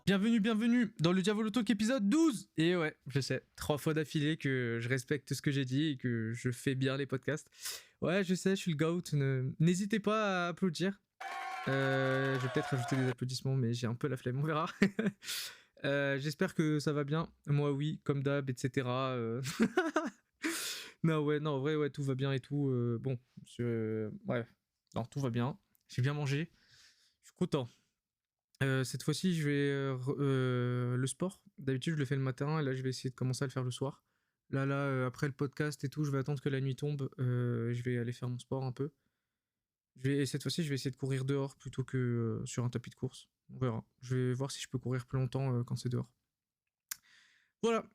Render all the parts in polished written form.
Bienvenue dans le Diavolo Talk épisode 12. Et ouais, je sais, 3 fois d'affilée que je respecte ce que j'ai dit et que je fais bien les podcasts. Ouais, je sais, je suis le GOAT. N'hésitez pas à applaudir. Je vais peut-être rajouter des applaudissements, mais j'ai un peu la flemme, on verra. J'espère que ça va bien. Moi, oui, comme d'hab, etc. Non, en vrai, ouais, tout va bien et tout. Ouais, non, tout va bien. J'ai bien mangé. Je suis content. Cette fois-ci, je vais le sport. D'habitude, je le fais le matin et là, je vais essayer de commencer à le faire le soir. Là, après le podcast et tout, je vais attendre que la nuit tombe. Je vais aller faire mon sport un peu. Cette fois-ci, je vais essayer de courir dehors plutôt que sur un tapis de course. On verra. Je vais voir si je peux courir plus longtemps quand c'est dehors. Voilà.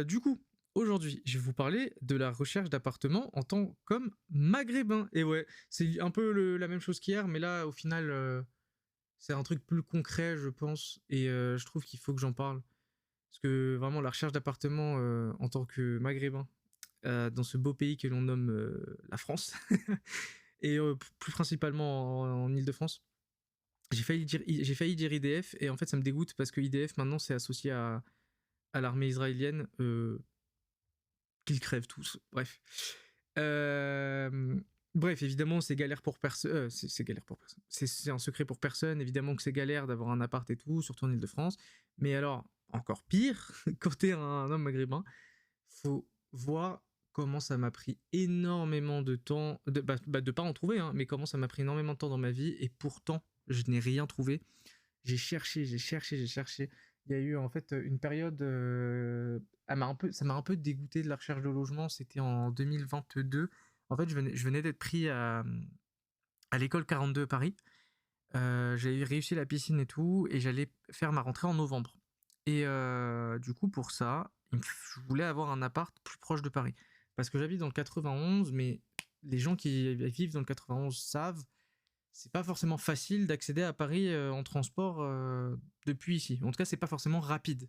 Du coup, aujourd'hui, je vais vous parler de la recherche d'appartements en tant comme maghrébin. Et ouais, c'est un peu la même chose qu'hier, mais là, au final, c'est un truc plus concret, je pense. Et je trouve qu'il faut que j'en parle. Parce que vraiment, la recherche d'appartements en tant que maghrébin, dans ce beau pays que l'on nomme la France, et plus principalement en Île-de-France, j'ai failli dire IDF, et en fait, ça me dégoûte parce que IDF, maintenant, c'est associé à l'armée israélienne, qu'ils crèvent tous. Bref. Bref, évidemment, c'est galère pour personne. C'est galère pour personne. C'est un secret pour personne. Évidemment que c'est galère d'avoir un appart et tout, surtout en Ile-de-France. Mais alors, encore pire, quand t'es un homme maghrébin, faut voir comment ça m'a pris énormément de temps, de pas en trouver, hein, mais comment ça m'a pris énormément de temps dans ma vie, et pourtant, je n'ai rien trouvé. J'ai cherché. Il y a eu en fait une période, ça m'a un peu dégoûté de la recherche de logement. C'était en 2022. En fait, je venais d'être pris à l'école 42 Paris. J'avais réussi la piscine et tout, et j'allais faire ma rentrée en novembre. Et du coup, pour ça, je voulais avoir un appart plus proche de Paris. Parce que j'habite dans le 91, mais les gens qui vivent dans le 91 savent, c'est pas forcément facile d'accéder à Paris en transport depuis ici. En tout cas, c'est pas forcément rapide.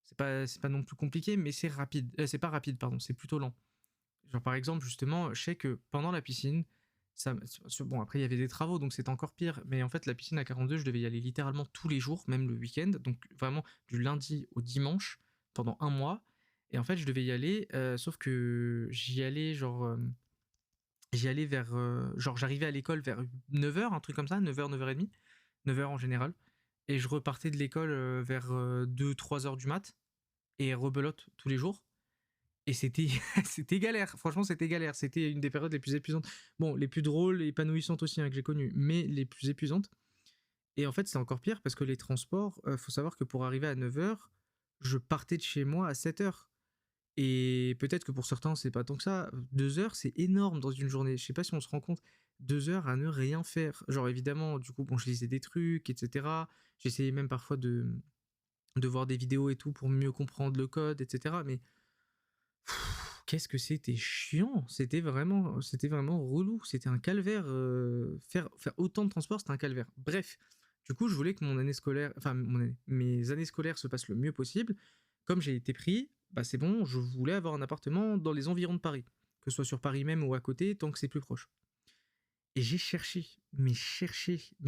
C'est pas non plus compliqué, mais c'est rapide. C'est pas rapide, pardon, c'est plutôt lent. Genre, par exemple, justement, je sais que pendant la piscine, bon, après, il y avait des travaux, donc c'était encore pire. Mais en fait, la piscine à 42, je devais y aller littéralement tous les jours, même le week-end. Donc, vraiment, du lundi au dimanche, pendant un mois. Et en fait, je devais y aller, sauf que j'y allais, vers. Genre, j'arrivais à l'école vers 9h, un truc comme ça, 9h, 9h30, 9h en général. Et je repartais de l'école vers 2-3h du mat, et rebelote tous les jours. Et c'était c'était galère, franchement c'était galère, c'était une des périodes les plus épuisantes. Bon, les plus drôles et épanouissantes aussi, hein, que j'ai connues, mais les plus épuisantes. Et en fait, c'est encore pire parce que les transports, faut savoir que pour arriver à 9h, je partais de chez moi à 7h. Et peut-être que pour certains, c'est pas tant que ça. 2 heures, c'est énorme dans une journée. Je sais pas si on se rend compte. 2 heures à ne rien faire. Genre, évidemment, du coup, bon, je lisais des trucs, etc. J'essayais même parfois de voir des vidéos et tout pour mieux comprendre le code, etc. Mais qu'est-ce que c'était chiant. C'était vraiment relou. C'était un calvaire. Faire autant de transport, c'était un calvaire. Bref, du coup, je voulais que mon année scolaire, enfin, mes années scolaires se passent le mieux possible. Comme j'ai été pris, bah c'est bon, je voulais avoir un appartement dans les environs de Paris, que ce soit sur Paris même ou à côté, tant que c'est plus proche. Et j'ai mais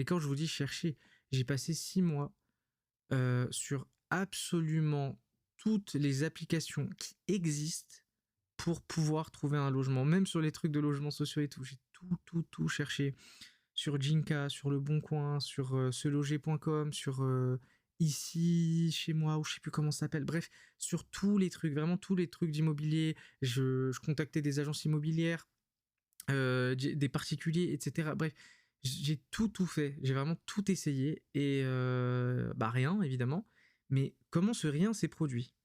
quand je vous dis chercher, j'ai passé 6 mois sur absolument toutes les applications qui existent pour pouvoir trouver un logement, même sur les trucs de logements sociaux et tout. J'ai tout cherché. Sur Jinka, sur Le Bon Coin, sur seloger.com, sur Ici, chez moi, ou je sais plus comment ça s'appelle. Bref, sur tous les trucs, vraiment tous les trucs d'immobilier. Je contactais des agences immobilières, des particuliers, etc. Bref, j'ai tout fait. J'ai vraiment tout essayé. Et bah rien, évidemment. Mais comment ce rien s'est produit?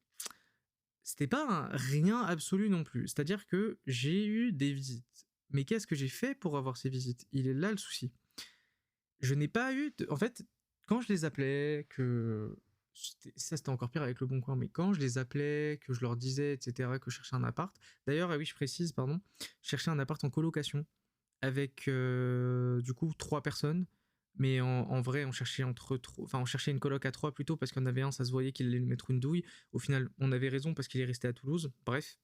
C'était pas un rien absolu non plus. C'est-à-dire que j'ai eu des visites. Mais qu'est-ce que j'ai fait pour avoir ces visites? Il est là le souci. Je n'ai pas eu... En fait, quand je les appelais, ça c'était encore pire avec Le Bon Coin, mais quand je les appelais, que je leur disais, etc., que je cherchais un appart... D'ailleurs, ah oui, je précise, pardon, je cherchais un appart en colocation avec, du coup, 3 personnes. Mais en vrai, on cherchait on cherchait une coloc à 3 plutôt, parce qu'il y en avait un, ça se voyait qu'il allait nous mettre une douille. Au final, on avait raison parce qu'il est resté à Toulouse. Bref.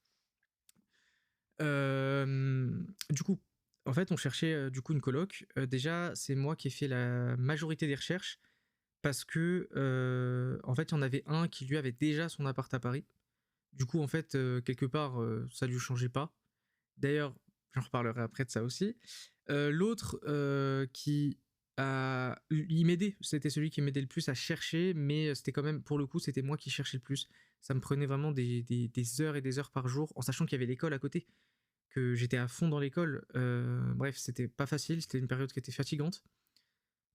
Du coup, en fait, on cherchait du coup une coloc. Déjà, c'est moi qui ai fait la majorité des recherches parce que, en fait, il y en avait un qui lui avait déjà son appart à Paris. Du coup, en fait, quelque part, ça lui changeait pas. D'ailleurs, j'en reparlerai après de ça aussi. L'autre il m'aidait, c'était celui qui m'aidait le plus à chercher, mais c'était quand même, pour le coup, c'était moi qui cherchais le plus. Ça me prenait vraiment des heures et des heures par jour, en sachant qu'il y avait l'école à côté, que j'étais à fond dans l'école. Bref, c'était pas facile, c'était une période qui était fatigante.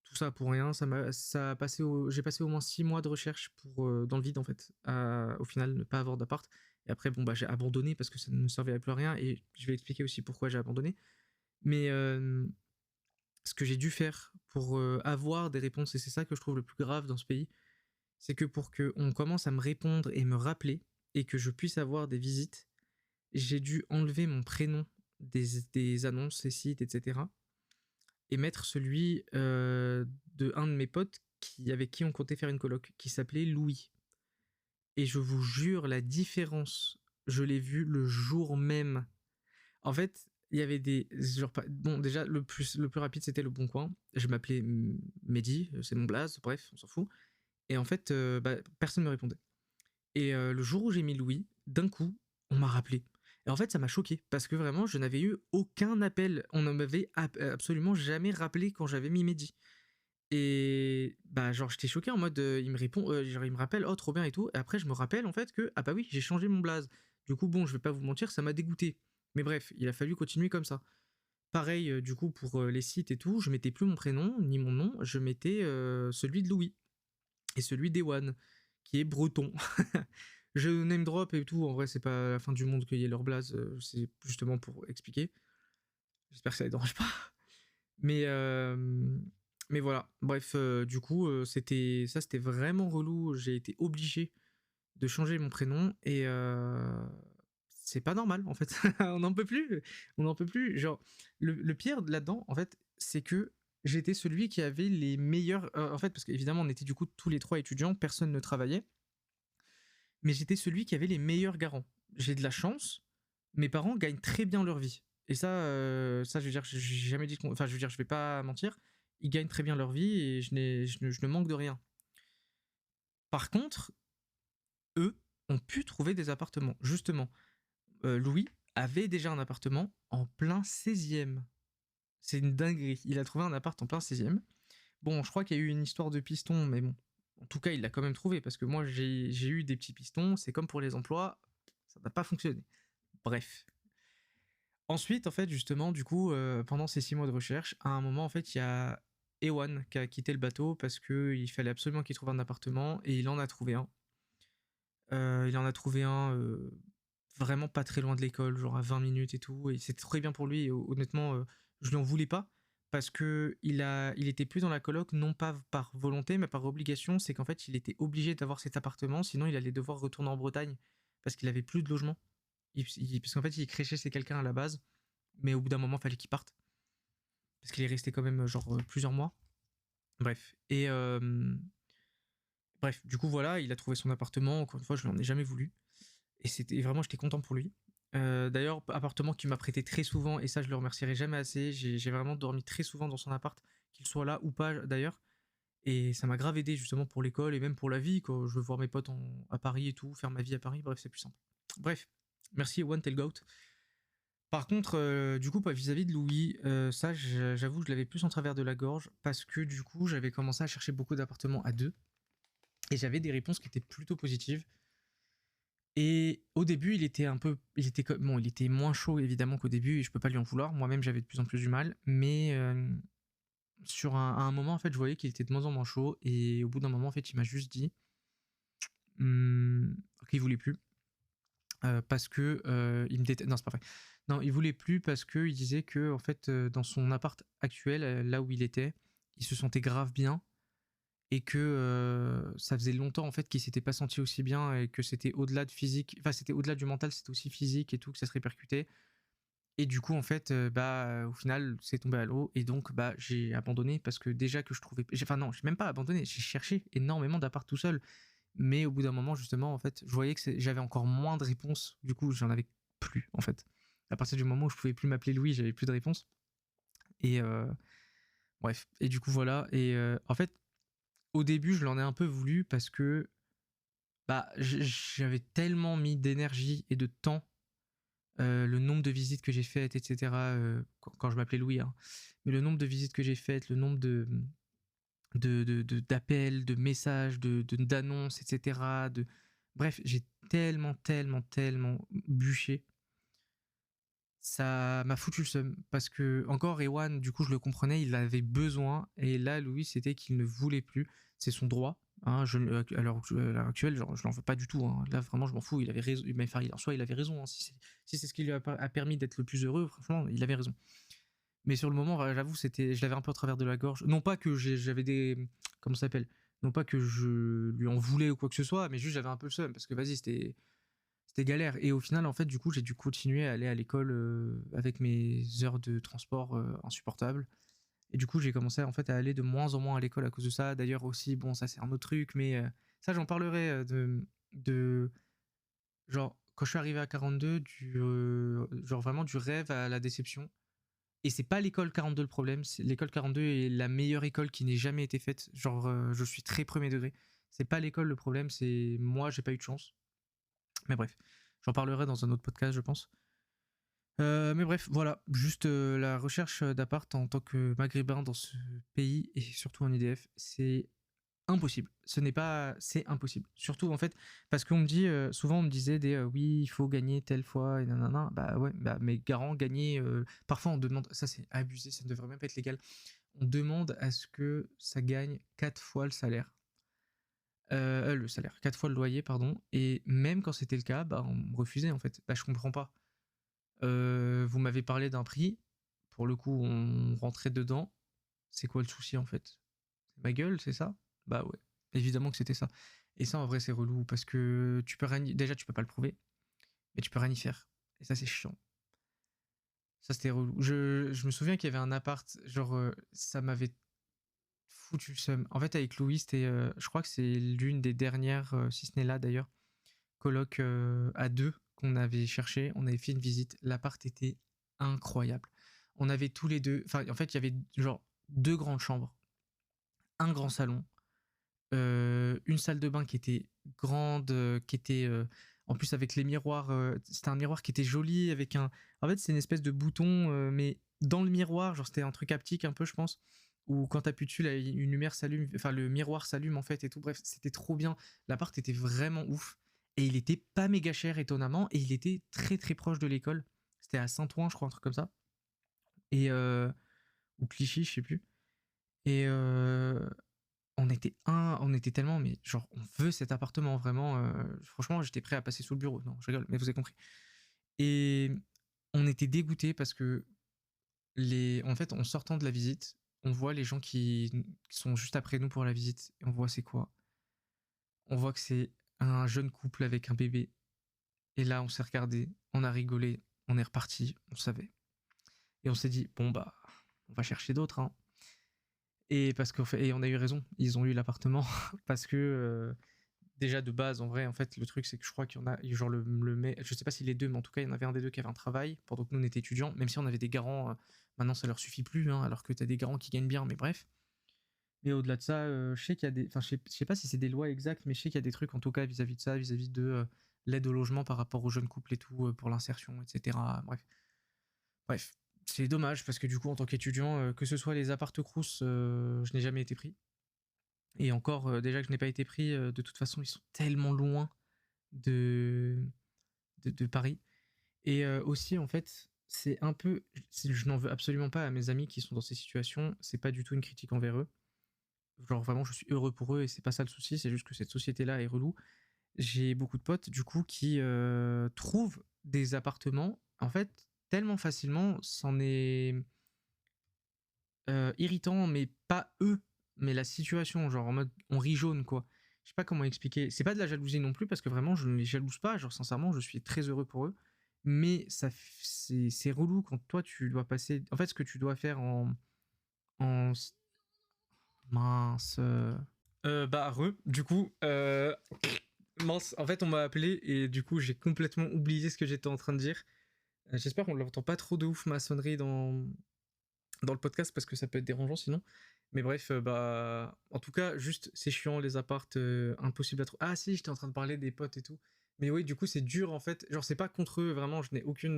Tout ça pour rien, j'ai passé au moins 6 mois de recherche dans le vide en fait, au final ne pas avoir d'appart. Et après, bon, bah, j'ai abandonné parce que ça ne me servait plus à rien, et je vais expliquer aussi pourquoi j'ai abandonné. Mais ce que j'ai dû faire pour avoir des réponses, et c'est ça que je trouve le plus grave dans ce pays, c'est que pour qu'on commence à me répondre et me rappeler, et que je puisse avoir des visites, j'ai dû enlever mon prénom des annonces, des sites, etc. et mettre celui de un de mes potes avec qui on comptait faire une coloc, qui s'appelait Louis. Et je vous jure, la différence, je l'ai vue le jour même. En fait, il y avait des genre, bon, déjà le plus rapide c'était le Bon Coin. Je m'appelais Mehdi, c'est mon blaze, bref, on s'en fout. Et en fait, bah, personne ne me répondait. Et le jour où j'ai mis Louis, d'un coup, on m'a rappelé. Et en fait, ça m'a choqué parce que vraiment, je n'avais eu aucun appel. On ne m'avait absolument jamais rappelé quand j'avais mis Mehdi. Et bah, genre, j'étais choqué en mode, il me répond, genre, il me rappelle, oh, trop bien et tout. Et après, je me rappelle en fait que, ah bah oui, j'ai changé mon blaze. Du coup, bon, je vais pas vous mentir, ça m'a dégoûté. Mais bref, il a fallu continuer comme ça. Pareil, du coup, pour les sites et tout, je mettais plus mon prénom ni mon nom, je mettais celui de Louis et celui d'Ewan, qui est breton. Je name drop et tout, en vrai, c'est pas la fin du monde qu'il y ait leur blaze, c'est justement pour expliquer. J'espère que ça les dérange pas. Mais, euh, mais voilà, bref, du coup, c'était vraiment relou. J'ai été obligé de changer mon prénom et c'est pas normal en fait. On n'en peut plus. On n'en peut plus. Genre, le pire là-dedans, en fait, c'est que j'étais celui qui avait les meilleurs. En fait, parce qu'évidemment, on était du coup tous les trois étudiants, personne ne travaillait, mais j'étais celui qui avait les meilleurs garants. J'ai de la chance, mes parents gagnent très bien leur vie. Et ça, je veux dire, j'ai jamais dit. Enfin, je veux dire, je vais pas mentir. Ils gagnent très bien leur vie et je ne manque de rien. Par contre, eux ont pu trouver des appartements. Justement, Louis avait déjà un appartement en plein 16e. C'est une dinguerie. Il a trouvé un appart en plein 16e. Bon, je crois qu'il y a eu une histoire de piston, mais bon. En tout cas, il l'a quand même trouvé parce que moi, j'ai eu des petits pistons. C'est comme pour les emplois, ça n'a pas fonctionné. Bref. Ensuite, en fait, justement, du coup, pendant ces 6 mois de recherche, à un moment, en fait, il y a Ewan qui a quitté le bateau parce qu'il fallait absolument qu'il trouve un appartement et il en a trouvé un. Il en a trouvé un vraiment pas très loin de l'école, genre à 20 minutes et tout. Et c'était très bien pour lui. Et honnêtement, je lui en voulais pas parce que il était plus dans la coloc, non pas par volonté, mais par obligation. C'est qu'en fait, il était obligé d'avoir cet appartement, sinon il allait devoir retourner en Bretagne parce qu'il avait plus de logement. Parce qu'en fait, il créchait chez quelqu'un à la base, mais au bout d'un moment, il fallait qu'il parte parce qu'il est resté quand même genre plusieurs mois. Bref. Et bref, du coup, voilà, il a trouvé son appartement. Encore une fois, je n'en ai jamais voulu. Et c'était vraiment, j'étais content pour lui. D'ailleurs, appartement qu'il m'a prêté très souvent, et ça, je le remercierai jamais assez. J'ai vraiment dormi très souvent dans son appart, qu'il soit là ou pas d'ailleurs. Et ça m'a grave aidé justement pour l'école et même pour la vie, quand je veux voir mes potes à Paris et tout, faire ma vie à Paris. Bref, c'est plus simple. Bref, merci One Tail Goat. Par contre, du coup, vis-à-vis de Louis, ça, j'avoue, je l'avais plus en travers de la gorge parce que du coup, j'avais commencé à chercher beaucoup d'appartements à deux et j'avais des réponses qui étaient plutôt positives. Et au début, il était moins chaud évidemment qu'au début, et je peux pas lui en vouloir. Moi-même, j'avais de plus en plus du mal, mais à un moment, en fait, je voyais qu'il était de moins en moins chaud, et au bout d'un moment, en fait, il m'a juste dit qu'il voulait plus parce que il me déteste. Non, c'est pas vrai. Non, il voulait plus parce que il disait que en fait, dans son appart actuel, là où il était, il se sentait grave bien et que ça faisait longtemps en fait qu'il s'était pas senti aussi bien et que c'était au-delà de physique, enfin c'était au-delà du mental, c'était aussi physique et tout, que ça se répercutait. Et du coup en fait, au final c'est tombé à l'eau et donc bah j'ai abandonné parce que déjà que je trouvais, enfin non, j'ai même pas abandonné, j'ai cherché énormément d'appart tout seul, mais au bout d'un moment justement en fait, je voyais que j'avais encore moins de réponses, du coup j'en avais plus en fait. À partir du moment où je pouvais plus m'appeler Louis, j'avais plus de réponses. Et bref, et du coup voilà, et en fait, au début, je l'en ai un peu voulu parce que bah, j'avais tellement mis d'énergie et de temps, le nombre de visites que j'ai faites, etc., quand je m'appelais Louis, hein, mais le nombre de visites que j'ai faites, le nombre d'appels, de messages, d'annonces, etc. Bref, j'ai tellement bûché. Ça m'a foutu le seum parce que encore Ewan, du coup, je le comprenais, il avait besoin, et là, Louis, c'était qu'il ne voulait plus. C'est son droit. Hein, à l'heure actuelle, genre, je l'en veux pas du tout. Hein. Là, vraiment, je m'en fous. Il avait raison. Mais enfin, en soi, il avait raison. Hein. Si c'est ce qui lui a permis d'être le plus heureux, franchement, il avait raison. Mais sur le moment, j'avoue, je l'avais un peu à travers de la gorge. Non pas que j'avais des, comment ça s'appelle, non pas que je lui en voulais ou quoi que ce soit, mais juste j'avais un peu le seum parce que vas-y, c'était galère. Et au final, en fait, du coup, j'ai dû continuer à aller à l'école avec mes heures de transport insupportables. Et du coup, j'ai commencé en fait à aller de moins en moins à l'école à cause de ça. D'ailleurs aussi, bon, ça c'est un autre truc, mais ça j'en parlerai de genre quand je suis arrivé à 42, genre vraiment du rêve à la déception. Et c'est pas l'école 42 le problème, l'école 42 est la meilleure école qui n'ait jamais été faite. Genre, je suis très premier degré. C'est pas l'école le problème, c'est moi, j'ai pas eu de chance. Mais bref, j'en parlerai dans un autre podcast, je pense. Mais bref, voilà, juste la recherche d'appart en tant que maghrébin dans ce pays et surtout en IDF, c'est impossible. C'est impossible. Surtout en fait, parce qu'on me dit, souvent on me disait oui, il faut gagner telle fois et nanana. Bah ouais, bah mes garants gagnaient. Parfois on demande, ça c'est abusé, ça ne devrait même pas être légal. On demande à ce que ça gagne 4 fois le salaire. Le salaire, 4 fois le loyer, pardon. Et même quand c'était le cas, bah on me refusait en fait. Bah je comprends pas. Vous m'avez parlé d'un prix, pour le coup on rentrait dedans. C'est quoi le souci en fait? Ma gueule, c'est ça? Bah ouais, évidemment que c'était ça. Et ça, en vrai, c'est relou parce que tu peux rien. Déjà, tu peux pas le prouver, mais tu peux rien y faire. Et ça, c'est chiant. Ça, c'était relou. Je me souviens qu'il y avait un appart, genre, ça m'avait foutu le seum. En fait, avec Louis, c'était, je crois que c'est l'une des dernières, si ce n'est là d'ailleurs, coloc à deux qu'on avait cherché. On avait fait une visite. L'appart était incroyable. On avait tous les deux. Enfin, en fait, il y avait genre deux grandes chambres, un grand salon, une salle de bain qui était grande, qui était en plus avec les miroirs. C'était un miroir qui était joli avec un. En fait, c'est une espèce de bouton, mais dans le miroir, genre c'était un truc haptique un peu, je pense. Où quand t'appuies dessus, une lumière s'allume, enfin le miroir s'allume en fait et tout. Bref, c'était trop bien. L'appart était vraiment ouf et il était pas méga cher étonnamment et il était très très proche de l'école. C'était à Saint-Ouen, je crois, un truc comme ça. Et ou Clichy, je sais plus. Et on était tellement, mais genre, on veut cet appartement, vraiment. Franchement, j'étais prêt à passer sous le bureau. Non, je rigole, mais vous avez compris. Et on était dégoûtés parce que, en fait, en sortant de la visite, on voit les gens qui sont juste après nous pour la visite. Et on voit c'est quoi? On voit que c'est un jeune couple avec un bébé. Et là, on s'est regardé, on a rigolé, on est reparti, on savait. Et on s'est dit, bon, bah, on va chercher d'autres, hein. Et parce qu'en fait, et on a eu raison, ils ont eu l'appartement parce que déjà de base, en vrai, en fait, le truc c'est que je crois qu'il y en a, genre je sais pas si les deux, mais en tout cas, il y en avait un des deux qui avait un travail pendant que nous on était étudiants, même si on avait des garants, maintenant ça leur suffit plus, hein, alors que t'as des garants qui gagnent bien, mais bref. Mais au-delà de ça, je sais qu'il y a des, enfin, je sais pas si c'est des lois exactes, mais je sais qu'il y a des trucs en tout cas vis-à-vis de ça, vis-à-vis de l'aide au logement par rapport aux jeunes couples et tout, pour l'insertion, etc. Bref, c'est dommage parce que du coup, en tant qu'étudiant, que ce soit les appart-crous, je n'ai jamais été pris. Et encore, déjà que je n'ai pas été pris, de toute façon, ils sont tellement loin de, de Paris. Et aussi, en fait, c'est un peu. Je n'en veux absolument pas à mes amis qui sont dans ces situations. C'est pas du tout une critique envers eux. Genre, vraiment, je suis heureux pour eux et c'est pas ça le souci. C'est juste que cette société-là est relou. J'ai beaucoup de potes, du coup, qui trouvent des appartements, en fait, tellement facilement. C'en est irritant, mais pas eux, mais la situation, genre en mode on rit jaune quoi. Je sais pas comment expliquer. C'est pas de la jalousie non plus parce que vraiment je ne les jalouse pas. Genre sincèrement, je suis très heureux pour eux. Mais c'est relou quand toi tu dois passer. En fait, ce que tu dois faire en mince. Bah du coup mince. En fait, on m'a appelé et du coup j'ai complètement oublié ce que j'étais en train de dire. J'espère qu'on l'entend pas trop de ouf ma sonnerie dans le podcast parce que ça peut être dérangeant sinon. Mais bref, bah, en tout cas, juste, c'est chiant les appartes, impossible à trouver. Ah si, j'étais en train de parler des potes et tout. Mais oui, du coup, c'est dur en fait. Genre, c'est pas contre eux, vraiment, je n'ai aucune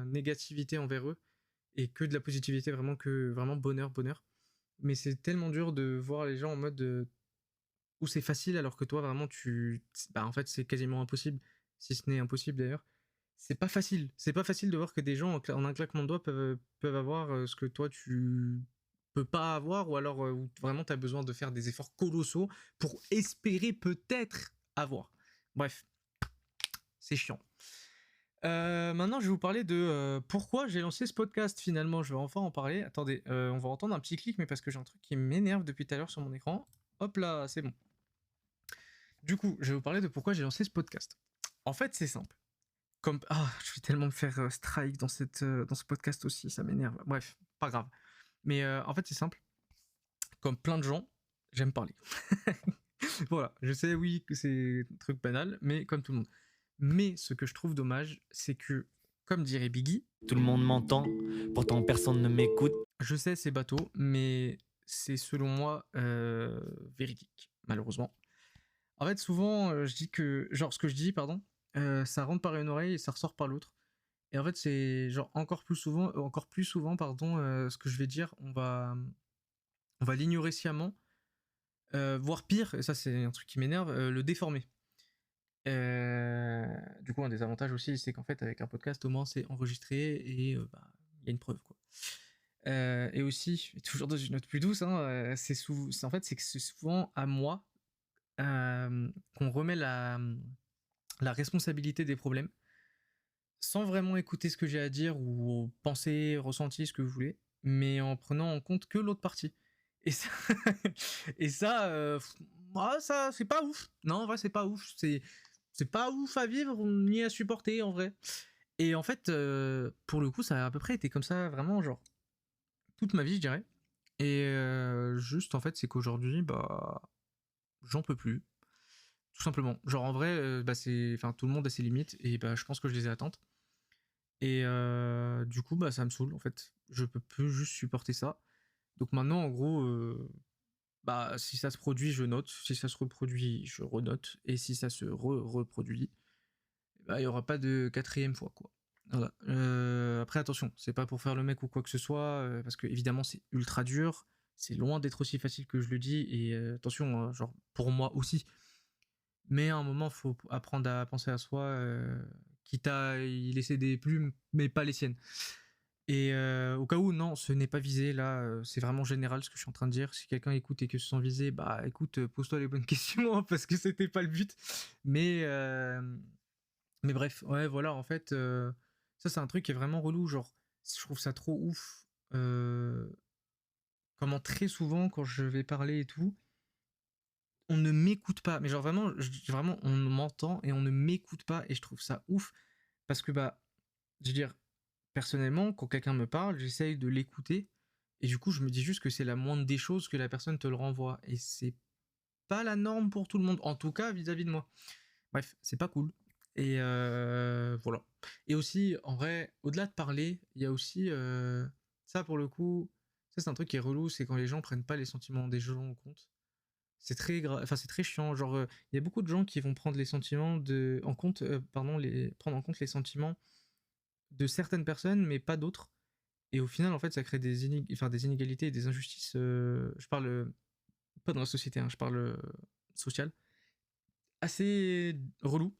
négativité envers eux et que de la positivité, vraiment que vraiment bonheur, bonheur. Mais c'est tellement dur de voir les gens en mode où c'est facile alors que toi, vraiment, bah, en fait, c'est quasiment impossible, si ce n'est impossible d'ailleurs. C'est pas facile. C'est pas facile de voir que des gens en un claquement de doigts peuvent avoir ce que toi tu peux pas avoir ou alors où vraiment tu as besoin de faire des efforts colossaux pour espérer peut-être avoir. Bref, c'est chiant. Maintenant, je vais vous parler de pourquoi j'ai lancé ce podcast finalement. Je vais enfin en parler. Attendez, on va entendre un petit clic, mais parce que j'ai un truc qui m'énerve depuis tout à l'heure sur mon écran. Hop là, c'est bon. Du coup, je vais vous parler de pourquoi j'ai lancé ce podcast. En fait, c'est simple. Je vais tellement me faire strike dans ce podcast aussi, ça m'énerve. Bref, pas grave. Mais en fait, c'est simple. Comme plein de gens, j'aime parler. Voilà, je sais, oui, que c'est un truc banal, mais comme tout le monde. Mais ce que je trouve dommage, c'est que, comme dirait Biggie, tout le monde m'entend, pourtant personne ne m'écoute. Je sais, c'est bateau, mais c'est selon moi véridique, malheureusement. En fait, souvent, je dis que, genre, ce que je dis, pardon, ça rentre par une oreille et ça ressort par l'autre. Et en fait, c'est genre encore plus souvent, pardon, ce que je vais dire, on va l'ignorer sciemment, voire pire, et ça c'est un truc qui m'énerve, le déformer. Du coup, un des avantages aussi, c'est qu'en fait, avec un podcast, au moins, c'est enregistré et bah, il y a une preuve, quoi. Et aussi, toujours dans une note plus douce, hein, en fait, c'est que c'est souvent à moi qu'on remet la responsabilité des problèmes sans vraiment écouter ce que j'ai à dire ou penser, ressentir ce que vous voulez, mais en prenant en compte que l'autre partie. Et ça, et ça, ça c'est pas ouf. Non, en vrai, c'est pas ouf. C'est pas ouf à vivre ni à supporter en vrai. Et en fait, pour le coup, ça a à peu près été comme ça, vraiment, genre toute ma vie, je dirais. Et juste, en fait, c'est qu'aujourd'hui, bah, j'en peux plus. Tout simplement. Genre, en vrai, bah, enfin, tout le monde a ses limites et bah, je pense que je les ai atteintes. Et du coup, bah, ça me saoule, en fait. Je peux plus juste supporter ça. Donc maintenant, en gros, bah, si ça se produit, je note. Si ça se reproduit, je renote. Et si ça se reproduit, bah, il y aura pas de quatrième fois, quoi. Voilà. Après, attention, c'est pas pour faire le mec ou quoi que ce soit, parce que évidemment, c'est ultra dur. C'est loin d'être aussi facile que je le dis. Et attention, hein, genre, pour moi aussi. Mais à un moment, faut apprendre à penser à soi, quitte à y laisser des plumes, mais pas les siennes. Et au cas où, non, ce n'est pas visé, là, c'est vraiment général ce que je suis en train de dire. Si quelqu'un écoute et que se sent visé, bah écoute, pose-toi les bonnes questions, hein, parce que c'était pas le but. Mais, euh, mais bref, ouais, voilà, en fait, ça c'est un truc qui est vraiment relou, genre, je trouve ça trop ouf. Comment très souvent, quand je vais parler et tout, on ne m'écoute pas. Mais genre vraiment, vraiment, on m'entend et on ne m'écoute pas, et je trouve ça ouf, parce que, bah, je veux dire, personnellement, quand quelqu'un me parle, j'essaye de l'écouter. Et du coup, je me dis juste que c'est la moindre des choses que la personne te le renvoie. Et c'est pas la norme pour tout le monde, en tout cas vis-à-vis de moi. Bref, c'est pas cool. Et voilà. Et aussi, en vrai, au-delà de parler, il y a aussi ça pour le coup. Ça, c'est un truc qui est relou, c'est quand les gens prennent pas les sentiments des gens en compte. C'est très enfin c'est très chiant. Genre, il y a beaucoup de gens qui vont prendre les sentiments en compte, pardon, prendre en compte les sentiments de certaines personnes, mais pas d'autres. Et au final, en fait, ça crée des inégalités et des injustices. Je parle pas dans la société, hein, je parle social. Assez relou.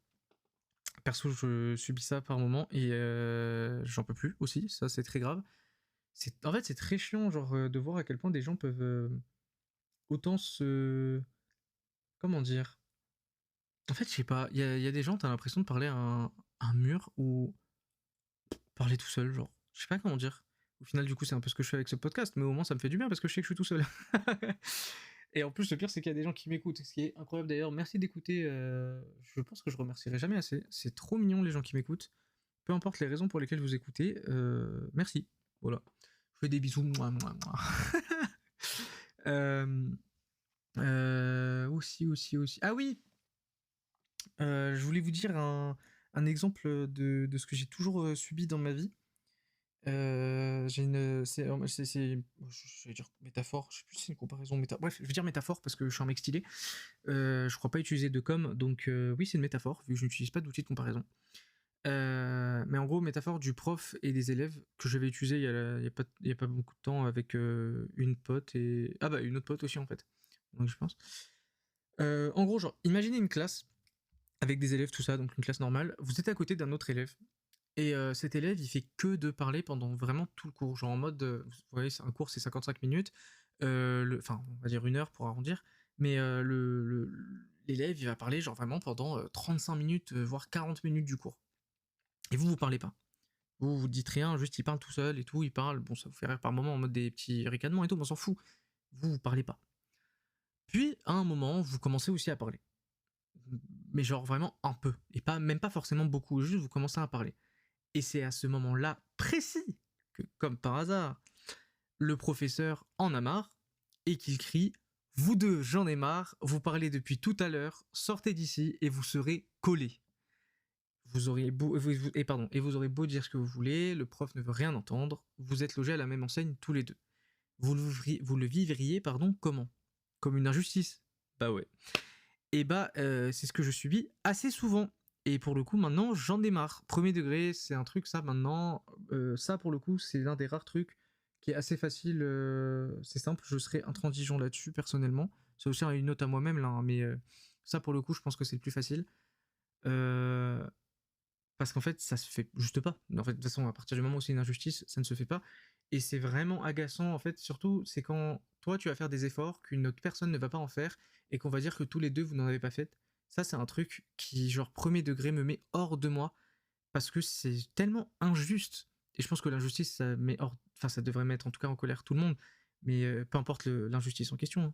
Perso, je subis ça par moment et j'en peux plus aussi. Ça, c'est très grave. En fait, c'est très chiant, genre, de voir à quel point des gens peuvent autant se. Comment dire? En fait, je sais pas. Il y a des gens, t'as l'impression de parler à un mur ou parler tout seul, genre. Je sais pas comment dire. Au final, du coup, c'est un peu ce que je fais avec ce podcast, mais au moins, ça me fait du bien parce que je sais que je suis tout seul. Et en plus, le pire, c'est qu'il y a des gens qui m'écoutent, ce qui est incroyable d'ailleurs. Merci d'écouter. Je pense que je remercierai jamais assez. C'est trop mignon les gens qui m'écoutent. Peu importe les raisons pour lesquelles vous écoutez, merci. Voilà. Je fais des bisous. Mouah, mouah, mouah. Aussi. Ah oui, je voulais vous dire un exemple de ce que j'ai toujours subi dans ma vie. J'ai une, je vais dire métaphore, je sais plus si c'est une comparaison, bref, je vais dire métaphore parce que je suis un mec stylé. Je crois pas utiliser de com, donc oui, c'est une métaphore, vu que je n'utilise pas d'outil de comparaison. Mais en gros, métaphore du prof et des élèves que j'avais utilisé il y a pas beaucoup de temps avec une pote et. Ah bah, une autre pote aussi en fait. Donc je pense. En gros, genre, imaginez une classe avec des élèves, tout ça, donc une classe normale. Vous êtes à côté d'un autre élève. Et cet élève, il fait que de parler pendant vraiment tout le cours. Genre en mode, vous voyez, c'est un cours, c'est 55 minutes. Enfin, on va dire 1 heure pour arrondir. Mais l'élève, il va parler genre vraiment pendant 35 minutes, voire 40 minutes du cours. Et vous parlez pas. Vous dites rien, juste il parle tout seul et tout, il parle. Bon, ça vous fait rire par moment en mode des petits ricanements et tout, mais on s'en fout. Vous parlez pas. Puis, à un moment, vous commencez aussi à parler. Mais genre vraiment un peu. Et pas, même pas forcément beaucoup, juste vous commencez à parler. Et c'est à ce moment-là précis que, comme par hasard, le professeur en a marre et qu'il crie: Vous deux, j'en ai marre, vous parlez depuis tout à l'heure, sortez d'ici et vous serez collés. Vous auriez beau, et vous aurez beau dire ce que vous voulez, le prof ne veut rien entendre, vous êtes logés à la même enseigne tous les deux. Vous le vivriez, comment? Comme une injustice? Bah ouais. Et bah, c'est ce que je subis assez souvent. Et pour le coup, maintenant, j'en ai marre. Premier degré, c'est un truc, ça, maintenant. Ça, pour le coup, c'est l'un des rares trucs qui est assez facile. C'est simple, je serais intransigeant là-dessus, personnellement. C'est aussi une note à moi-même, là, hein, mais ça, pour le coup, je pense que c'est le plus facile. Euh, Parce qu'en fait, ça se fait juste pas. En fait, de toute façon, à partir du moment où c'est une injustice, ça ne se fait pas. Et c'est vraiment agaçant, en fait, surtout, c'est quand toi, tu vas faire des efforts qu'une autre personne ne va pas en faire et qu'on va dire que tous les deux, vous n'en avez pas fait. Ça, c'est un truc qui, genre, premier degré, me met hors de moi parce que c'est tellement injuste. Et je pense que l'injustice, ça met hors. Enfin, ça devrait mettre en tout cas en colère tout le monde, mais peu importe l'injustice en question, hein.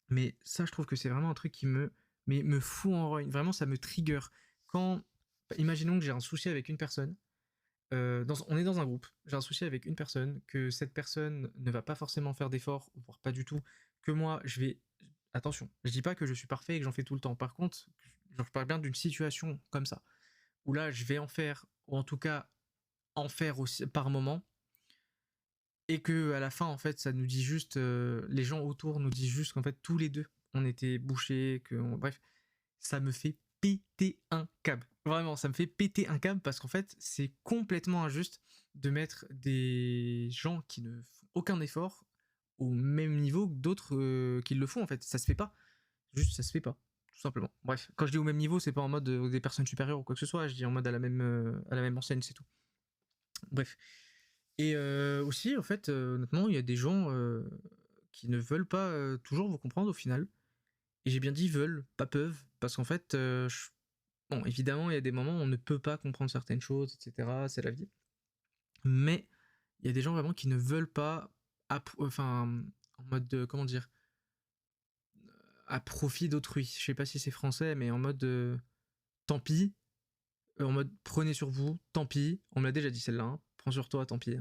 Mais ça, je trouve que c'est vraiment un truc qui me fout en rogne. Vraiment, ça me trigger. Quand, imaginons que j'ai un souci avec une personne, on est dans un groupe, j'ai un souci avec une personne, que cette personne ne va pas forcément faire d'efforts, voire pas du tout, que moi, je vais. Attention, je dis pas que je suis parfait et que j'en fais tout le temps. Par contre, je parle bien d'une situation comme ça, où là, je vais en faire, ou en tout cas, en faire aussi par moment, et que à la fin, en fait, ça nous dit juste. Les gens autour nous disent juste qu'en fait, tous les deux, on était bouchés, bref, ça me fait péter un câble. Vraiment, ça me fait péter un câble parce qu'en fait, c'est complètement injuste de mettre des gens qui ne font aucun effort au même niveau que d'autres qui le font. En fait, ça se fait pas. Juste, ça se fait pas. Tout simplement. Bref, quand je dis au même niveau, c'est pas en mode des personnes supérieures ou quoi que ce soit. Je dis en mode à la même enseigne, c'est tout. Bref. Et aussi, en fait, honnêtement, il y a des gens qui ne veulent pas toujours vous comprendre au final. Et j'ai bien dit veulent, pas peuvent, parce qu'en fait, bon, évidemment, il y a des moments où on ne peut pas comprendre certaines choses, etc. C'est la vie. Mais il y a des gens vraiment qui ne veulent pas, enfin, en mode, comment dire, à profit d'autrui. Je sais pas si c'est français, mais en mode, tant pis, en mode prenez sur vous, tant pis. On me l'a déjà dit celle-là, hein. Prends sur toi, tant pis,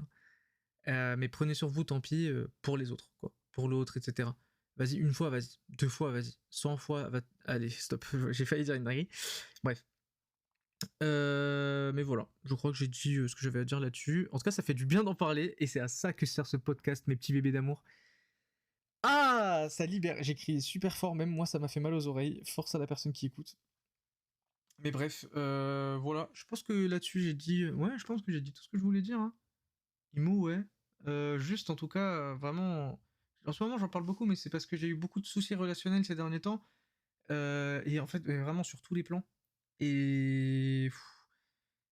hein. Mais prenez sur vous, tant pis, pour les autres, quoi. Pour l'autre, etc. Vas-y, une fois, vas-y. 2 fois, vas-y. 100 fois, allez, stop. J'ai failli dire une dinguerie. Bref. Mais voilà, je crois que j'ai dit ce que j'avais à dire là-dessus. En tout cas, ça fait du bien d'en parler, et c'est à ça que sert ce podcast, mes petits bébés d'amour. Ah, ça libère. J'ai crié super fort, même moi, ça m'a fait mal aux oreilles. Force à la personne qui écoute. Mais bref, voilà. Je pense que là-dessus, j'ai dit. Ouais, je pense que j'ai dit tout ce que je voulais dire, hein. Imo, ouais. Juste, en tout cas, vraiment. En ce moment, j'en parle beaucoup, mais c'est parce que j'ai eu beaucoup de soucis relationnels ces derniers temps. Et en fait, vraiment sur tous les plans. Et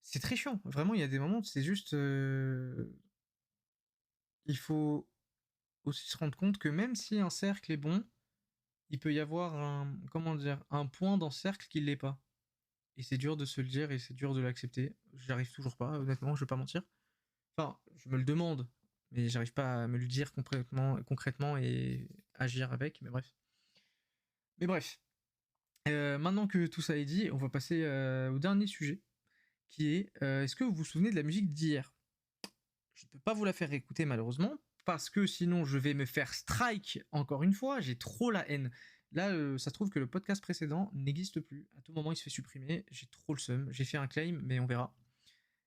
c'est très chiant. Vraiment, il y a des moments où c'est juste. Il faut aussi se rendre compte que même si un cercle est bon, il peut y avoir un. Comment dire? Un point dans ce cercle qui l'est pas. Et c'est dur de se le dire et c'est dur de l'accepter. J'y arrive toujours pas, honnêtement, je vais pas mentir. Enfin, je me le demande, mais j'arrive pas à me le dire concrètement et agir avec, mais bref. Mais bref. Maintenant que tout ça est dit, on va passer au dernier sujet, qui est est-ce que vous vous souvenez de la musique d'hier? Je ne peux pas vous la faire écouter malheureusement, parce que sinon je vais me faire strike encore une fois, j'ai trop la haine. Là, ça se trouve que le podcast précédent n'existe plus. À tout moment, il se fait supprimer. J'ai trop le seum. J'ai fait un claim, mais on verra.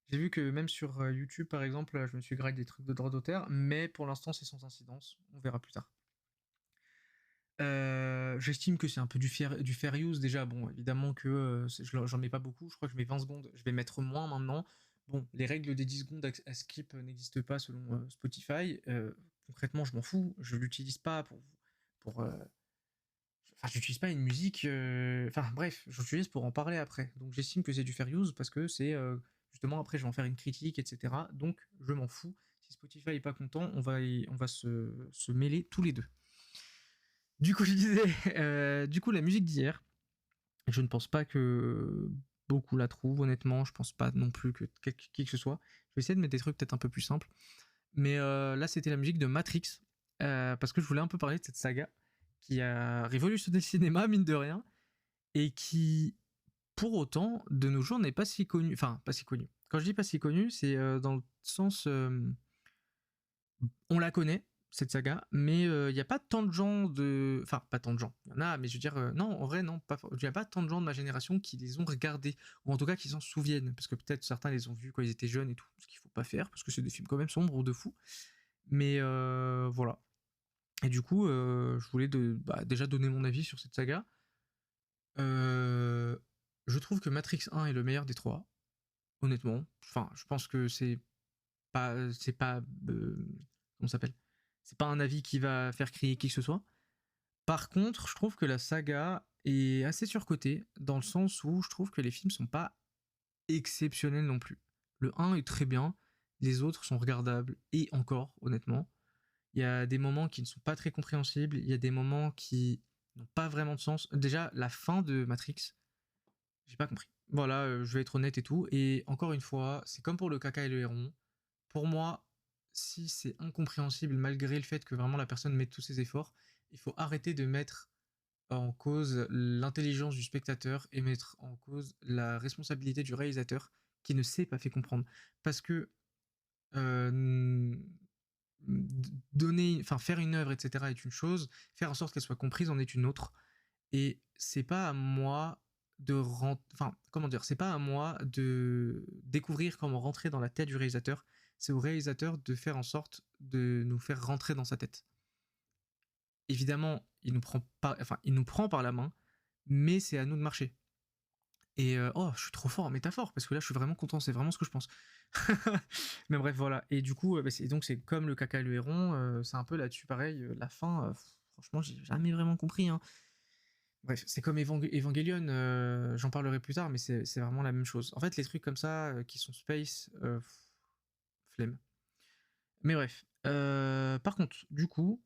J'ai vu que même sur YouTube, par exemple, je me suis grillé des trucs de droit d'auteur, mais pour l'instant, c'est sans incidence. On verra plus tard. J'estime que c'est un peu du fair use déjà. Bon, évidemment que j'en mets pas beaucoup. Je crois que je mets 20 secondes. Je vais mettre moins maintenant. Bon, les règles des 10 secondes à skip n'existent pas selon Spotify. Concrètement, je m'en fous. Je l'utilise pas pour enfin, j'utilise pas une musique. Enfin, bref, j'utilise pour en parler après. Donc, j'estime que c'est du fair use parce que c'est justement après, je vais en faire une critique, etc. Donc, je m'en fous. Si Spotify est pas content, on va se mêler tous les deux. Du coup, je disais, du coup, la musique d'hier, je ne pense pas que beaucoup la trouvent, honnêtement. Je pense pas non plus que qui que ce soit. Je vais essayer de mettre des trucs peut-être un peu plus simples. Mais là, c'était la musique de Matrix, parce que je voulais un peu parler de cette saga qui a révolutionné le cinéma, mine de rien, et qui, pour autant, de nos jours, n'est pas si connue. Enfin, pas si connue. Quand je dis pas si connue, c'est dans le sens... on la connaît, cette saga, mais il n'y a pas tant de gens de... Enfin, pas tant de gens, il y en a, mais je veux dire, non, en vrai, non, il n'y a pas tant de gens de ma génération qui les ont regardés, ou en tout cas qui s'en souviennent, parce que peut-être certains les ont vus quand ils étaient jeunes et tout, ce qu'il faut pas faire, parce que c'est des films quand même sombres de fou. Mais voilà. Et du coup, je voulais déjà donner mon avis sur cette saga. Je trouve que Matrix 1 est le meilleur des trois, honnêtement. Enfin, je pense que c'est pas, comment ça s'appelle? C'est pas un avis qui va faire crier qui que ce soit. Par contre, je trouve que la saga est assez surcotée, dans le sens où je trouve que les films sont pas exceptionnels non plus. Le 1 est très bien, les autres sont regardables, et encore, honnêtement. Il y a des moments qui ne sont pas très compréhensibles, il y a des moments qui n'ont pas vraiment de sens. Déjà, la fin de Matrix, j'ai pas compris. Voilà, je vais être honnête et tout. Et encore une fois, c'est comme pour le caca et le héron. Pour moi, si c'est incompréhensible malgré le fait que vraiment la personne mette tous ses efforts, il faut arrêter de mettre en cause l'intelligence du spectateur et mettre en cause la responsabilité du réalisateur qui ne s'est pas fait comprendre. Parce que euh, faire une œuvre, etc. est une chose, faire en sorte qu'elle soit comprise en est une autre. Et c'est pas à moi comment dire, c'est pas à moi de découvrir comment rentrer dans la tête du réalisateur. C'est au réalisateur de faire en sorte de nous faire rentrer dans sa tête. Évidemment, il nous prend par la main, mais c'est à nous de marcher. Et oh, je suis trop fort en métaphore parce que là, je suis vraiment content. C'est vraiment ce que je pense. Mais bref, voilà. Et du coup, donc c'est comme le caca et le héron. C'est un peu là-dessus pareil. La fin, franchement, j'ai jamais vraiment compris. Hein. Bref, c'est comme Evangelion. J'en parlerai plus tard, mais c'est vraiment la même chose. En fait, les trucs comme ça qui sont space, flemme. Mais bref. Par contre, du coup,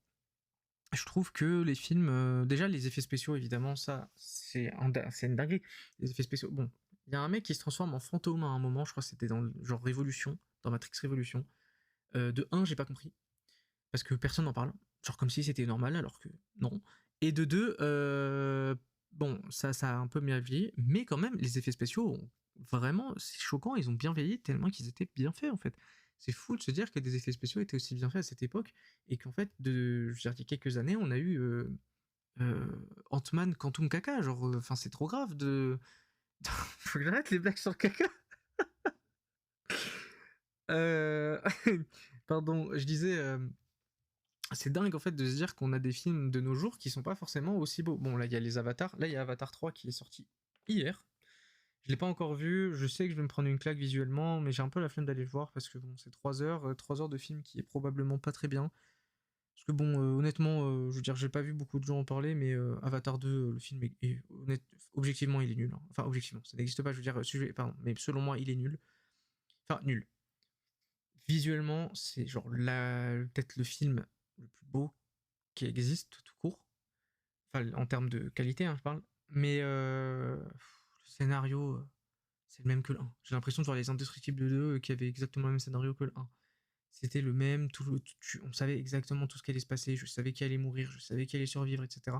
je trouve que les films, déjà les effets spéciaux, évidemment, ça, c'est une dinguerie. Les effets spéciaux. Bon, il y a un mec qui se transforme en fantôme à un moment, je crois que c'était dans le genre Révolution, dans Matrix Révolution. De un, j'ai pas compris, parce que personne n'en parle. Genre comme si c'était normal, alors que non. Et de deux, bon, ça a un peu bien vieilli, mais quand même, les effets spéciaux, vraiment, c'est choquant, ils ont bien vieilli tellement qu'ils étaient bien faits en fait. C'est fou de se dire que des effets spéciaux étaient aussi bien faits à cette époque, et qu'en fait, je veux dire, il y a quelques années, on a eu Ant-Man Quantum Caca, genre, enfin, c'est trop grave de. Faut que j'arrête les blagues sur le caca. Euh, Pardon, je disais, c'est dingue en fait de se dire qu'on a des films de nos jours qui sont pas forcément aussi beaux. Bon, là, il y a les Avatars. Là, il y a Avatar 3 qui est sorti hier. Je l'ai pas encore vu. Je sais que je vais me prendre une claque visuellement, mais j'ai un peu la flemme d'aller le voir parce que bon, c'est 3 heures de film qui est probablement pas très bien. Parce que bon, honnêtement, je veux dire, j'ai pas vu beaucoup de gens en parler, mais Avatar 2, le film objectivement, il est nul. Hein. Enfin, objectivement, ça n'existe pas. Je veux dire, pardon, mais selon moi, il est nul. Enfin, nul. Visuellement, c'est genre peut-être le film le plus beau qui existe tout court. Enfin, en termes de qualité, hein, je parle. Mais le scénario, c'est le même que le 1. J'ai l'impression de voir les Indestructibles 2 qui avaient exactement le même scénario que le 1. C'était le même, on savait exactement tout ce qui allait se passer, je savais qui allait mourir, je savais qui allait survivre, etc.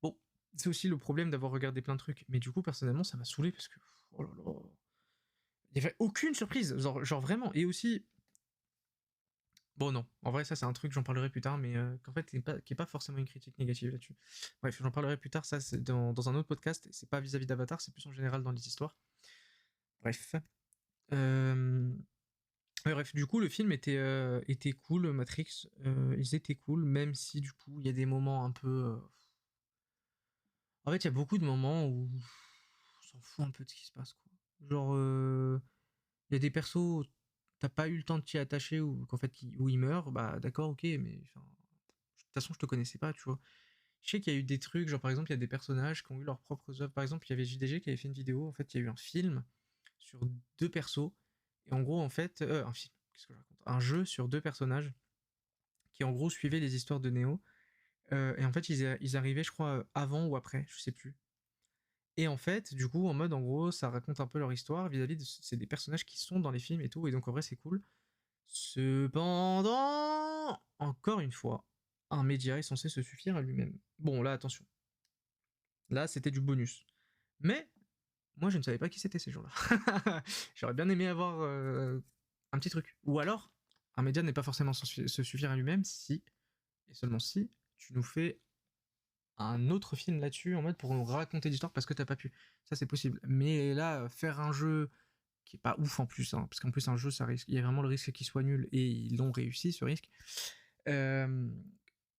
Bon, c'est aussi le problème d'avoir regardé plein de trucs, mais du coup, personnellement, ça m'a saoulé parce que, oh là là, il n'y avait aucune surprise, genre vraiment, et aussi, bon non, en vrai ça c'est un truc, j'en parlerai plus tard, mais qu'en fait, qui est pas forcément une critique négative là-dessus. Bref, j'en parlerai plus tard, ça c'est dans un autre podcast, c'est pas vis-à-vis d'Avatar, c'est plus en général dans les histoires. Bref. Euh, ouais, bref, du coup, le film était cool, Matrix. Ils étaient cool, même si du coup, il y a des moments un peu. En fait, il y a beaucoup de moments où on s'en fout un peu de ce qui se passe, quoi. Genre, il y a des persos, t'as pas eu le temps de t'y attacher ou qu'en fait, où ils meurent, bah d'accord, ok, mais enfin, de toute façon, je te connaissais pas, tu vois. Je sais qu'il y a eu des trucs, genre par exemple, il y a des personnages qui ont eu leurs propres œuvres. Par exemple, il y avait JDG qui avait fait une vidéo, en fait, il y a eu un film sur deux persos. Et en gros, en fait, un film, qu'est-ce que je raconte? Un jeu sur deux personnages qui en gros suivaient les histoires de Neo. Et en fait, ils arrivaient, je crois, avant ou après, je sais plus. Et en fait, du coup, en mode, en gros, ça raconte un peu leur histoire vis-à-vis de. C'est des personnages qui sont dans les films et tout, et donc en vrai, c'est cool. Cependant, encore une fois, un média est censé se suffire à lui-même. Bon, là, attention. Là, c'était du bonus. Mais, moi, je ne savais pas qui c'était ces gens-là. J'aurais bien aimé avoir un petit truc. Ou alors, un média n'est pas forcément censé se suffire à lui-même si, et seulement si, tu nous fais un autre film là-dessus en mode pour nous raconter l'histoire parce que t'as pas pu. Ça, c'est possible. Mais là, faire un jeu qui est pas ouf en plus, hein, parce qu'en plus, un jeu, ça risque. Il y a vraiment le risque qu'il soit nul et ils l'ont réussi, ce risque. Euh,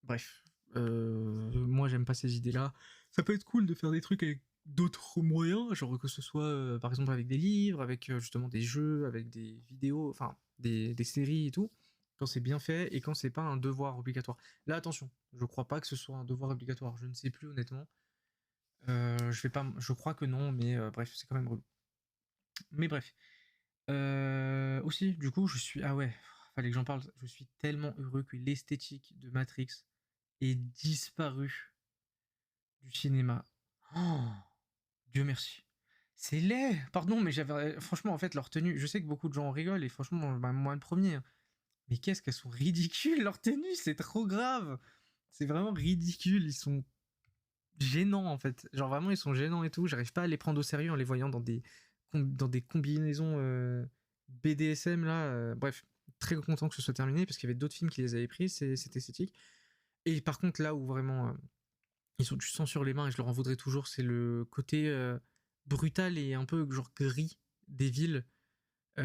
Bref. Moi, j'aime pas ces idées-là. Ça peut être cool de faire des trucs avec d'autres moyens, genre que ce soit par exemple avec des livres, avec justement des jeux, avec des vidéos, enfin des séries et tout, quand c'est bien fait et quand c'est pas un devoir obligatoire. Là, attention, je crois pas que ce soit un devoir obligatoire, je ne sais plus honnêtement. Je vais pas, je crois que non, mais bref, c'est quand même relou. Mais bref. Aussi, du coup, je suis. Ah ouais, fallait que j'en parle. Je suis tellement heureux que l'esthétique de Matrix ait disparu du cinéma. Oh, Dieu merci. C'est laid, pardon, mais j'avais. Franchement, en fait, leur tenue. Je sais que beaucoup de gens en rigolent et franchement, bah, moi le premier, hein. Mais qu'est-ce qu'elles sont ridicules, leurs tenues, c'est trop grave. C'est vraiment ridicule, ils sont gênants en fait. Genre vraiment, ils sont gênants et tout. J'arrive pas à les prendre au sérieux en les voyant dans des combinaisons BDSM là. Bref, très content que ce soit terminé parce qu'il y avait d'autres films qui les avaient pris, c'est esthétique. Et par contre, là où vraiment ils ont du sang sur les mains et je leur en voudrais toujours, c'est le côté brutal et un peu genre gris des villes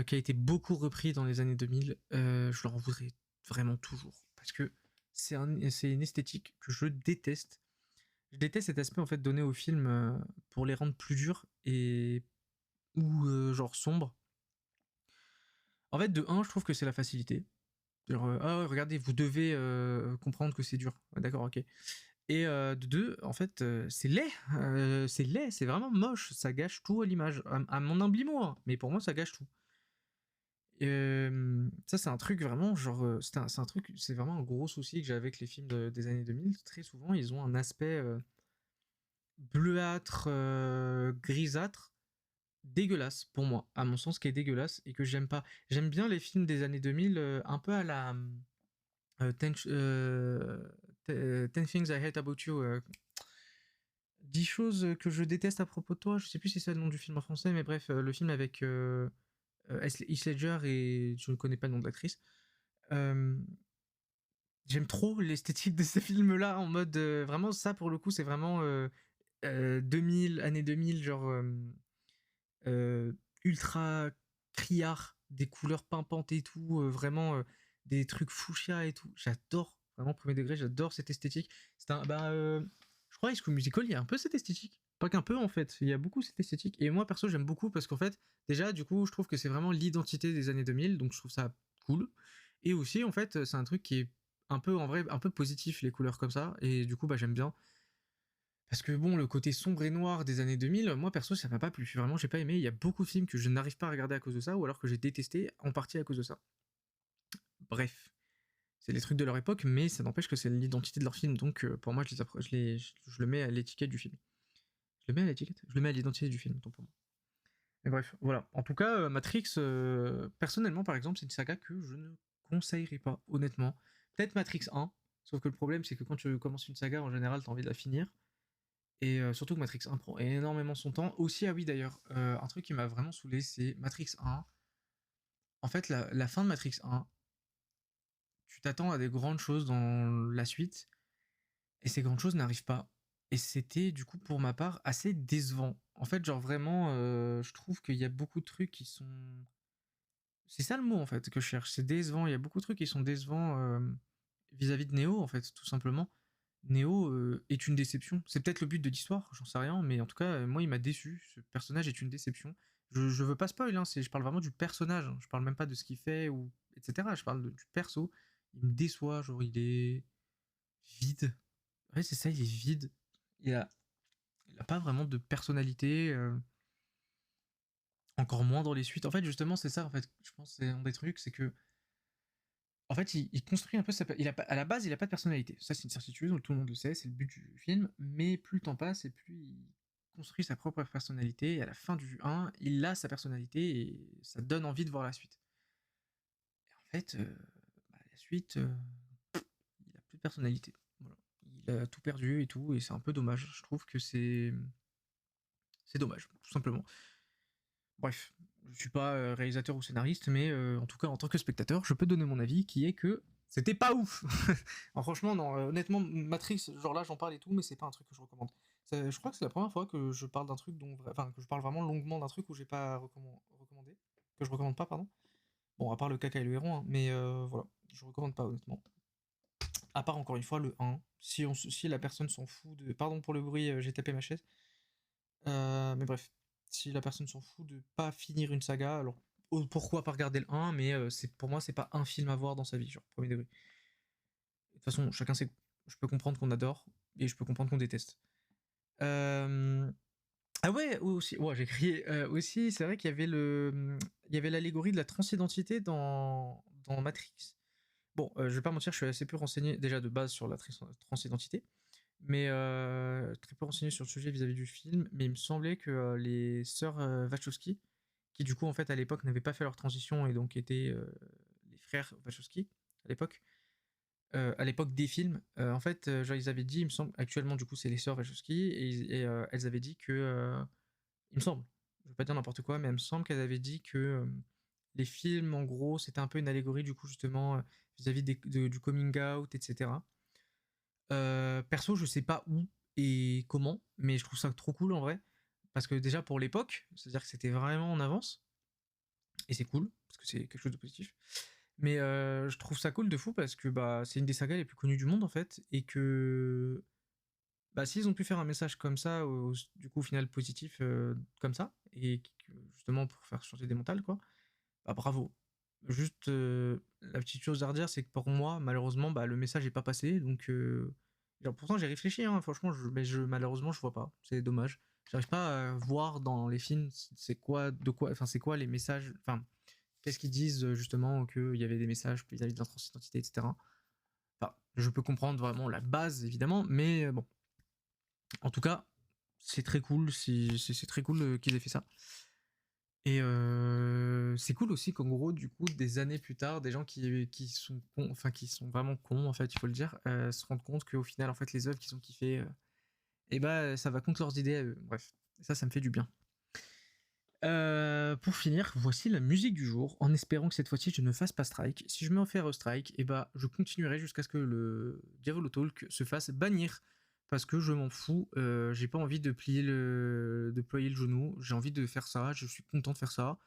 qui a été beaucoup repris dans les années 2000. Je leur en voudrais vraiment toujours parce que c'est une esthétique que je déteste. Je déteste cet aspect en fait donné aux films pour les rendre plus durs et ou genre sombres. En fait, de un, je trouve que c'est la facilité. Genre, ah ouais, regardez, vous devez comprendre que c'est dur. Ouais, d'accord, ok. Et de deux, en fait, c'est laid, c'est vraiment moche, ça gâche tout à l'image, à mon humble mot, hein, mais pour moi, ça gâche tout. Ça, c'est un truc vraiment, genre, c'est un truc, c'est vraiment un gros souci que j'ai avec les films des années 2000. Très souvent, ils ont un aspect bleuâtre, grisâtre, dégueulasse pour moi, à mon sens, qui est dégueulasse et que j'aime pas. J'aime bien les films des années 2000, un peu à la Ten, 10 Things I Hate About You. 10 choses que je déteste à propos de toi. Je sais plus si c'est le nom du film en français, mais bref, le film avec Heath Ledger et je ne connais pas le nom de l'actrice. Euh, J'aime trop l'esthétique de ces films-là en mode vraiment ça pour le coup c'est vraiment 2000 années 2000 genre euh, ultra criard, des couleurs pimpantes et tout, vraiment des trucs fuchsia et tout. J'adore, vraiment premier degré, j'adore cette esthétique. C'est un, bah, je crois High School Musical, il y a un peu cette esthétique. Pas qu'un peu en fait, il y a beaucoup cette esthétique. Et moi perso, j'aime beaucoup parce qu'en fait, déjà, du coup, je trouve que c'est vraiment l'identité des années 2000, donc je trouve ça cool. Et aussi, en fait, c'est un truc qui est un peu en vrai, un peu positif, les couleurs comme ça. Et du coup, bah, j'aime bien. Parce que bon, le côté sombre et noir des années 2000, moi perso, ça m'a pas plu. Vraiment, j'ai pas aimé. Il y a beaucoup de films que je n'arrive pas à regarder à cause de ça, ou alors que j'ai détesté en partie à cause de ça. Bref, c'est les trucs de leur époque, mais ça n'empêche que c'est l'identité de leur film. Donc pour moi, je le mets à l'étiquette du film. Je le mets à l'étiquette. Je le mets à l'identité du film, tant pour moi. Mais bref, voilà. En tout cas, Matrix, personnellement, par exemple, c'est une saga que je ne conseillerais pas, honnêtement. Peut-être Matrix 1, sauf que le problème, c'est que quand tu commences une saga, en général, t'as envie de la finir. Et surtout que Matrix 1 prend énormément son temps. Aussi, ah oui d'ailleurs, un truc qui m'a vraiment saoulé, c'est Matrix 1. En fait, la fin de Matrix 1, tu t'attends à des grandes choses dans la suite, et ces grandes choses n'arrivent pas. Et c'était, du coup, pour ma part, assez décevant. En fait, genre vraiment, je trouve qu'il y a beaucoup de trucs qui sont C'est ça le mot en fait que je cherche, c'est décevant. Il y a beaucoup de trucs qui sont décevants vis-à-vis de Neo en fait, tout simplement. Neo est une déception. C'est peut-être le but de l'histoire, j'en sais rien, mais en tout cas, moi il m'a déçu. Ce personnage est une déception. Je veux pas spoil, hein, je parle vraiment du personnage. Je parle même pas de ce qu'il fait ou etc. Je parle du perso. Il me déçoit, genre il est vide. Ouais, c'est ça, il est vide. Il a, il a pas vraiment de personnalité. Encore moins dans les suites. En fait, justement, c'est ça. En fait, je pense que c'est un des trucs, c'est que en fait, il construit un peu à la base, il a pas de personnalité. Ça, c'est une certitude, tout le monde le sait, c'est le but du film. Mais plus le temps passe et plus il construit sa propre personnalité. Et à la fin du 1, il a sa personnalité et ça donne envie de voir la suite. Et en fait, la suite, il a plus de personnalité. Voilà. Il a tout perdu et tout, et c'est un peu dommage. Je trouve que c'est dommage, tout simplement. Bref, je suis pas réalisateur ou scénariste, mais en tout cas, en tant que spectateur, je peux donner mon avis qui est que c'était pas ouf. Alors, franchement, non, honnêtement, Matrix, genre là, j'en parle et tout, mais c'est pas un truc que je recommande. Je crois que c'est la première fois que je parle d'un truc que je parle vraiment longuement d'un truc où j'ai pas recommandé, que je recommande pas, pardon. Bon, à part le caca et le héron, hein, mais voilà, je recommande pas, honnêtement. À part, encore une fois, le 1. Si la personne s'en fout de. Pardon pour le bruit, j'ai tapé ma chaise. Mais bref, si la personne s'en fout de pas finir une saga, alors pourquoi pas regarder le 1, mais pour moi, c'est pas un film à voir dans sa vie, genre, premier degré. De toute façon, chacun sait. Je peux comprendre qu'on adore et je peux comprendre qu'on déteste. Ah ouais, aussi, ouais, j'ai crié. Aussi, c'est vrai qu'il y avait il y avait l'allégorie de la transidentité dans Matrix. Bon, je vais pas mentir, je suis assez peu renseigné déjà de base sur la transidentité, mais très peu renseigné sur le sujet vis-à-vis du film. Mais il me semblait que les sœurs Wachowski, qui du coup en fait à l'époque n'avaient pas fait leur transition et donc étaient les frères Wachowski à l'époque des films, en fait, genre ils avaient dit, il me semble, actuellement du coup c'est les sœurs Wachowski, et elles avaient dit que, il me semble, je veux pas dire n'importe quoi, mais il me semble qu'elles avaient dit que les films, en gros, c'était un peu une allégorie du coup justement vis-à-vis du coming out, etc. Perso, je sais pas où et comment, mais je trouve ça trop cool en vrai, parce que déjà pour l'époque, c'est-à-dire que c'était vraiment en avance, et c'est cool, parce que c'est quelque chose de positif. Mais je trouve ça cool de fou parce que bah, c'est une des sagas les plus connues du monde en fait, et que bah, s'ils ont pu faire un message comme ça, du coup au final positif comme ça, et justement pour faire changer des mentales quoi, bah bravo. Juste la petite chose à redire, c'est que pour moi malheureusement bah, le message est pas passé, donc genre, pourtant j'ai réfléchi hein, franchement, mais malheureusement je vois pas, c'est dommage. J'arrive pas à voir dans les films c'est quoi les messages, enfin qu'est-ce qu'ils disent justement qu'il y avait des messages vis-à-vis de la transidentité, etc. Enfin, je peux comprendre vraiment la base évidemment, mais bon. En tout cas, c'est très cool, c'est très cool qu'ils aient fait ça. Et c'est cool aussi qu'en gros, du coup, des années plus tard, des gens qui sont cons, enfin qui sont vraiment cons en fait, il faut le dire, se rendent compte qu'au final, en fait, les œuvres qu'ils ont kiffées, et bah ça va contre leurs idées à eux. Bref, ça me fait du bien. Pour finir, voici la musique du jour, en espérant que cette fois-ci je ne fasse pas strike. Si je me fais strike, et bah je continuerai jusqu'à ce que le Diavolo Talk se fasse bannir, parce que je m'en fous, j'ai pas envie de ployer le genou, j'ai envie de faire ça, je suis content de faire ça,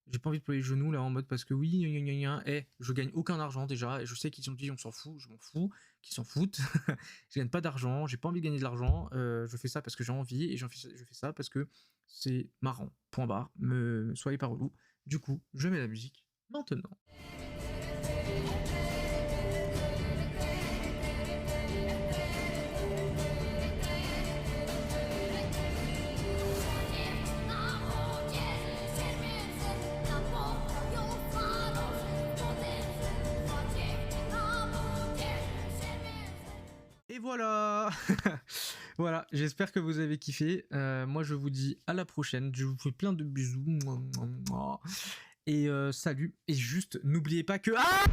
j'ai pas envie de ployer le genou là en mode parce que oui, je gagne aucun argent déjà, et je sais qu'ils ont dit on s'en fout, je m'en fous, qu'ils s'en foutent, je gagne pas d'argent, j'ai pas envie de gagner de l'argent, je fais ça parce que j'ai envie, et je fais ça parce que c'est marrant, point barre, soyez pas relou. Du coup, je mets la musique maintenant. Et voilà. Voilà, j'espère que vous avez kiffé. Moi, je vous dis à la prochaine. Je vous fais plein de bisous. Et salut. Et juste, n'oubliez pas que... Ah